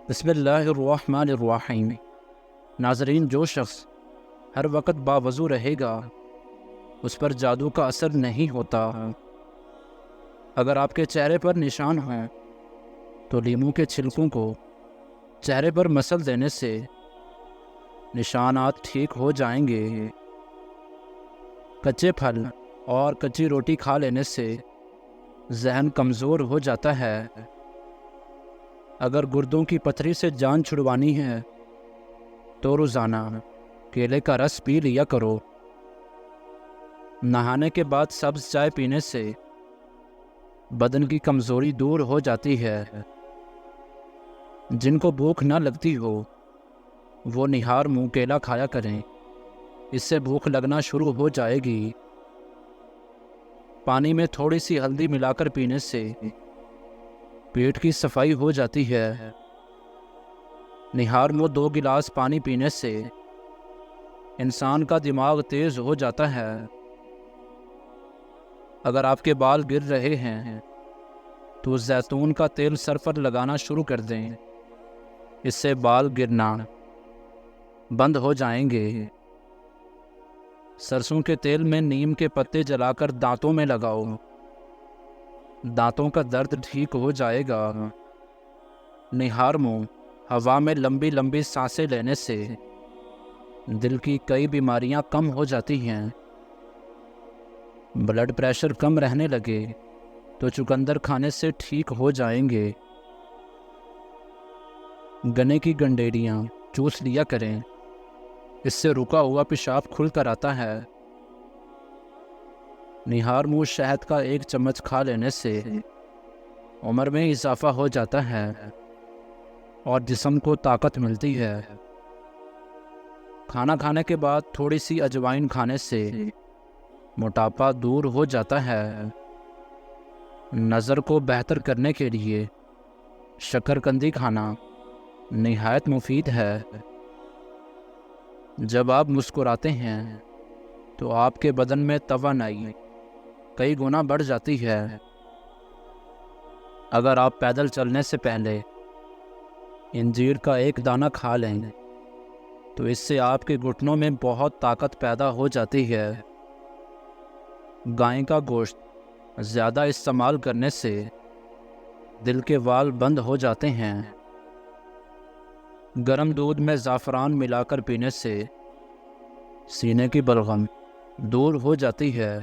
بسم اللہ الرحمن الرحیم۔ ناظرین، جو شخص ہر وقت باوضو رہے گا اس پر جادو کا اثر نہیں ہوتا۔ اگر آپ کے چہرے پر نشان ہیں تو لیموں کے چھلکوں کو چہرے پر مسل دینے سے نشانات ٹھیک ہو جائیں گے۔ کچے پھل اور کچی روٹی کھا لینے سے ذہن کمزور ہو جاتا ہے۔ اگر گردوں کی پتھری سے جان چھڑوانی ہے تو روزانہ کیلے کا رس پی لیا کرو۔ نہانے کے بعد سبز چائے پینے سے بدن کی کمزوری دور ہو جاتی ہے۔ جن کو بھوک نہ لگتی ہو وہ نہار منہ کیلا کھایا کریں، اس سے بھوک لگنا شروع ہو جائے گی۔ پانی میں تھوڑی سی ہلدی ملا کر پینے سے پیٹ کی صفائی ہو جاتی ہے۔ نہار منہ 2 گلاس پانی پینے سے انسان کا دماغ تیز ہو جاتا ہے۔ اگر آپ کے بال گر رہے ہیں تو زیتون کا تیل سر پر لگانا شروع کر دیں، اس سے بال گرنا بند ہو جائیں گے۔ سرسوں کے تیل میں نیم کے پتے جلا کر دانتوں میں لگاؤ، دانتوں کا درد ٹھیک ہو جائے گا۔ نہار منہ ہوا میں لمبی لمبی سانسیں لینے سے دل کی کئی بیماریاں کم ہو جاتی ہیں۔ بلڈ پریشر کم رہنے لگے تو چقندر کھانے سے ٹھیک ہو جائیں گے۔ گنے کی گنڈیریاں چوس لیا کریں، اس سے رکا ہوا پیشاب کھل کر آتا ہے۔ نہار منہ شہد کا 1 چمچ کھا لینے سے عمر میں اضافہ ہو جاتا ہے اور جسم کو طاقت ملتی ہے۔ کھانا کھانے کے بعد تھوڑی سی اجوائن کھانے سے موٹاپا دور ہو جاتا ہے۔ نظر کو بہتر کرنے کے لیے شکرکندی کھانا نہایت مفید ہے۔ جب آپ مسکراتے ہیں تو آپ کے بدن میں توانائی کئی گنا بڑھ جاتی ہے۔ اگر آپ پیدل چلنے سے پہلے انجیر کا 1 دانہ کھا لیں تو اس سے آپ کے گھٹنوں میں بہت طاقت پیدا ہو جاتی ہے۔ گائے کا گوشت زیادہ استعمال کرنے سے دل کے وال بند ہو جاتے ہیں۔ گرم دودھ میں زعفران ملا کر پینے سے سینے کی بلغم دور ہو جاتی ہے۔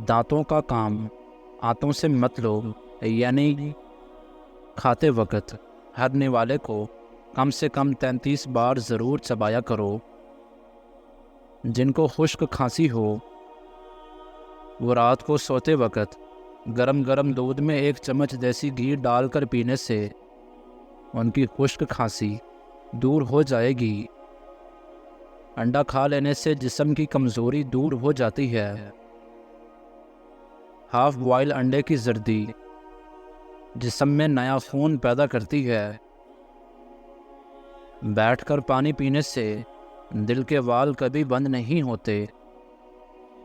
دانتوں کا کام آنتوں سے مت لو، یعنی کھاتے وقت ہر نوالے کو کم سے کم 33 بار ضرور چبایا کرو۔ جن کو خشک کھانسی ہو وہ رات کو سوتے وقت گرم گرم دودھ میں 1 چمچ دیسی گھی ڈال کر پینے سے ان کی خشک کھانسی دور ہو جائے گی۔ انڈا کھا لینے سے جسم کی کمزوری دور ہو جاتی ہے۔ ہاف بوائل انڈے کی زردی جسم میں نیا خون پیدا کرتی ہے۔ بیٹھ کر پانی پینے سے دل کے وال کبھی بند نہیں ہوتے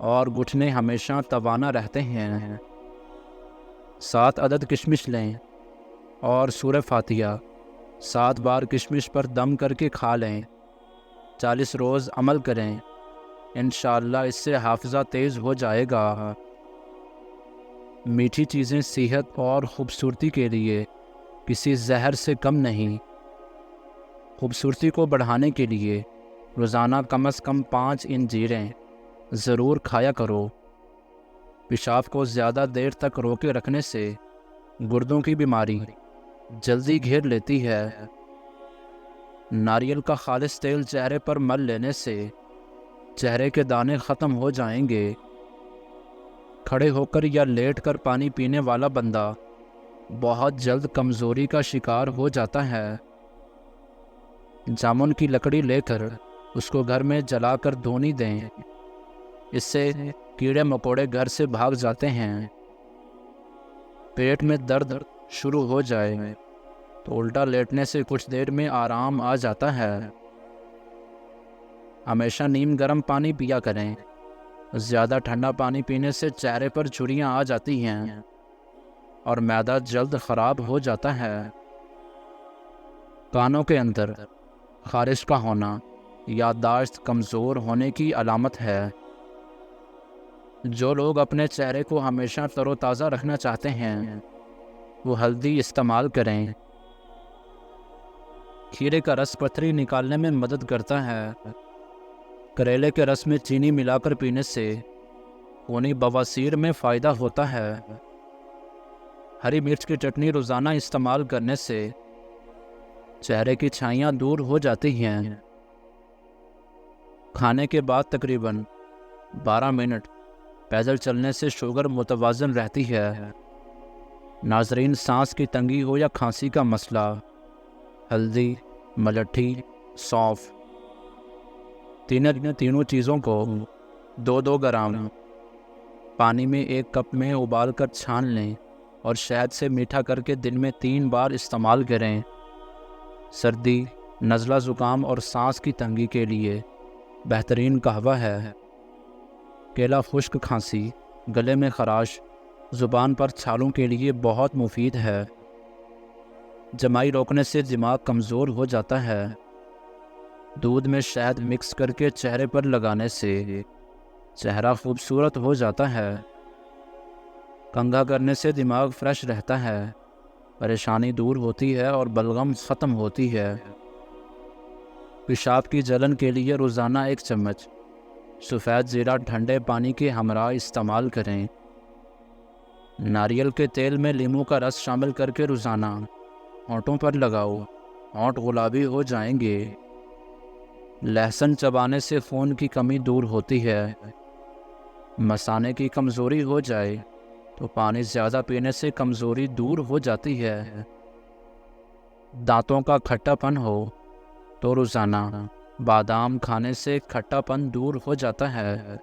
اور گھٹنے ہمیشہ توانا رہتے ہیں۔ 7 عدد کشمش لیں اور سورہ فاتحہ 7 بار کشمش پر دم کر کے کھا لیں۔ 40 روز عمل کریں، انشاءاللہ اس سے حافظہ تیز ہو جائے گا۔ میٹھی چیزیں صحت اور خوبصورتی کے لیے کسی زہر سے کم نہیں۔ خوبصورتی کو بڑھانے کے لیے روزانہ کم از کم 5 انجیریں ضرور کھایا کرو۔ پیشاب کو زیادہ دیر تک روکے رکھنے سے گردوں کی بیماری جلدی گھیر لیتی ہے۔ ناریل کا خالص تیل چہرے پر مل لینے سے چہرے کے دانے ختم ہو جائیں گے۔ کھڑے ہو کر یا لیٹ کر پانی پینے والا بندہ بہت جلد کمزوری کا شکار ہو جاتا ہے۔ جامن کی لکڑی لے کر اس کو گھر میں جلا کر دھونی دیں، اس سے کیڑے مکوڑے گھر سے بھاگ جاتے ہیں۔ پیٹ میں درد شروع ہو جائے تو الٹا لیٹنے سے کچھ دیر میں آرام آ جاتا ہے۔ ہمیشہ نیم گرم پانی پیا کریں، زیادہ ٹھنڈا پانی پینے سے چہرے پر جھریاں آ جاتی ہیں اور معدہ جلد خراب ہو جاتا ہے۔ کانوں کے اندر خارش کا ہونا یادداشت کمزور ہونے کی علامت ہے۔ جو لوگ اپنے چہرے کو ہمیشہ تر و تازہ رکھنا چاہتے ہیں وہ ہلدی استعمال کریں۔ کھیرے کا رس پتھری نکالنے میں مدد کرتا ہے۔ کریلے کے رس میں چینی ملا کر پینے سے خونی بواسیر میں فائدہ ہوتا ہے۔ ہری مرچ کی چٹنی روزانہ استعمال کرنے سے چہرے کی چھائیاں دور ہو جاتی ہیں۔ کھانے کے بعد تقریباً 12 منٹ پیدل چلنے سے شوگر متوازن رہتی ہے۔ ناظرین، سانس کی تنگی ہو یا کھانسی کا مسئلہ، ہلدی، ملٹھی، سونف، تینوں چیزوں کو 2-2 گرام پانی میں 1 کپ میں ابال کر چھان لیں اور شہد سے میٹھا کر کے دن میں 3 بار استعمال کریں۔ سردی، نزلہ زکام اور سانس کی تنگی کے لیے بہترین قہوہ ہے۔ کیلا خشک کھانسی، گلے میں خراش، زبان پر چھالوں کے لیے بہت مفید ہے۔ جمائی روکنے سے دماغ کمزور ہو جاتا ہے۔ دودھ میں شہد مکس کر کے چہرے پر لگانے سے چہرہ خوبصورت ہو جاتا ہے۔ کنگھا کرنے سے دماغ فریش رہتا ہے، پریشانی دور ہوتی ہے اور بلغم ختم ہوتی ہے۔ پیشاب کی جلن کے لیے روزانہ 1 چمچ سفید زیرہ ٹھنڈے پانی کے ہمراہ استعمال کریں۔ ناریل کے تیل میں لیموں کا رس شامل کر کے روزانہ ہونٹوں پر لگاؤ، ہونٹ گلابی ہو جائیں گے۔ لہسن چبانے سے خون کی کمی دور ہوتی ہے۔ مثانے کی کمزوری ہو جائے تو پانی زیادہ پینے سے کمزوری دور ہو جاتی ہے۔ دانتوں کا کھٹا پن ہو تو روزانہ بادام کھانے سے کھٹا پن دور ہو جاتا ہے۔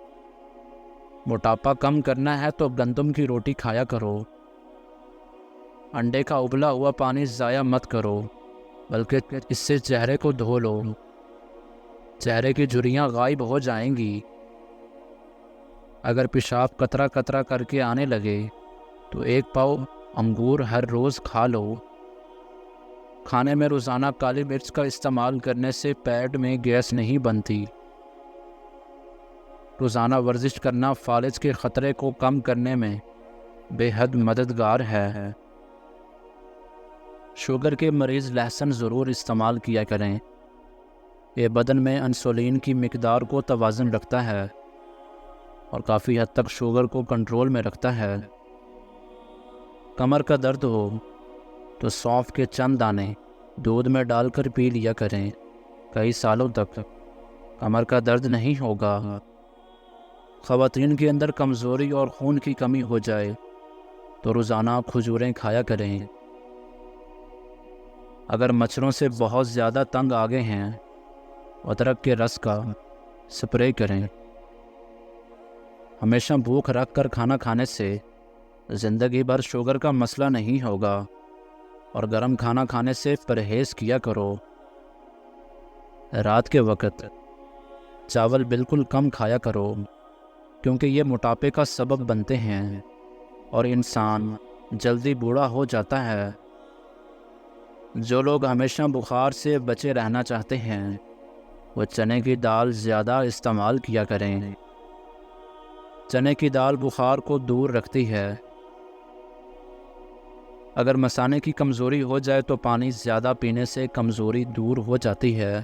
موٹاپا کم کرنا ہے تو گندم کی روٹی کھایا کرو۔ انڈے کا ابلا ہوا پانی ضائع مت کرو، بلکہ اس سے چہرے کو دھو لو۔ چہرے کی جھریاں غائب ہو جائیں گی۔ اگر پیشاب قطرہ قطرہ کر کے آنے لگے تو 1 پاؤ انگور ہر روز کھا لو۔ کھانے میں روزانہ کالی مرچ کا استعمال کرنے سے پیٹ میں گیس نہیں بنتی۔ روزانہ ورزش کرنا فالج کے خطرے کو کم کرنے میں بے حد مددگار ہے۔ شوگر کے مریض لہسن ضرور استعمال کیا کریں۔ یہ بدن میں انسولین کی مقدار کو توازن رکھتا ہے اور کافی حد تک شوگر کو کنٹرول میں رکھتا ہے۔ کمر کا درد ہو تو سونف کے چند دانے دودھ میں ڈال کر پی لیا کریں۔ کئی سالوں تک کمر کا درد نہیں ہوگا۔ خواتین کے اندر کمزوری اور خون کی کمی ہو جائے تو روزانہ کھجوریں کھایا کریں۔ اگر مچھروں سے بہت زیادہ تنگ آ گئے ہیں، ادرک کے رس کا سپرے کریں۔ ہمیشہ بھوک رکھ کر کھانا کھانے سے زندگی بھر شوگر کا مسئلہ نہیں ہوگا، اور گرم کھانا کھانے سے پرہیز کیا کرو۔ رات کے وقت چاول بالکل کم کھایا کرو، کیونکہ یہ موٹاپے کا سبب بنتے ہیں اور انسان جلدی بوڑھا ہو جاتا ہے۔ جو لوگ ہمیشہ بخار سے بچے رہنا چاہتے ہیں وہ چنے کی دال زیادہ استعمال کیا کریں۔ چنے کی دال بخار کو دور رکھتی ہے۔ اگر مثانے کی کمزوری ہو جائے تو پانی زیادہ پینے سے کمزوری دور ہو جاتی ہے۔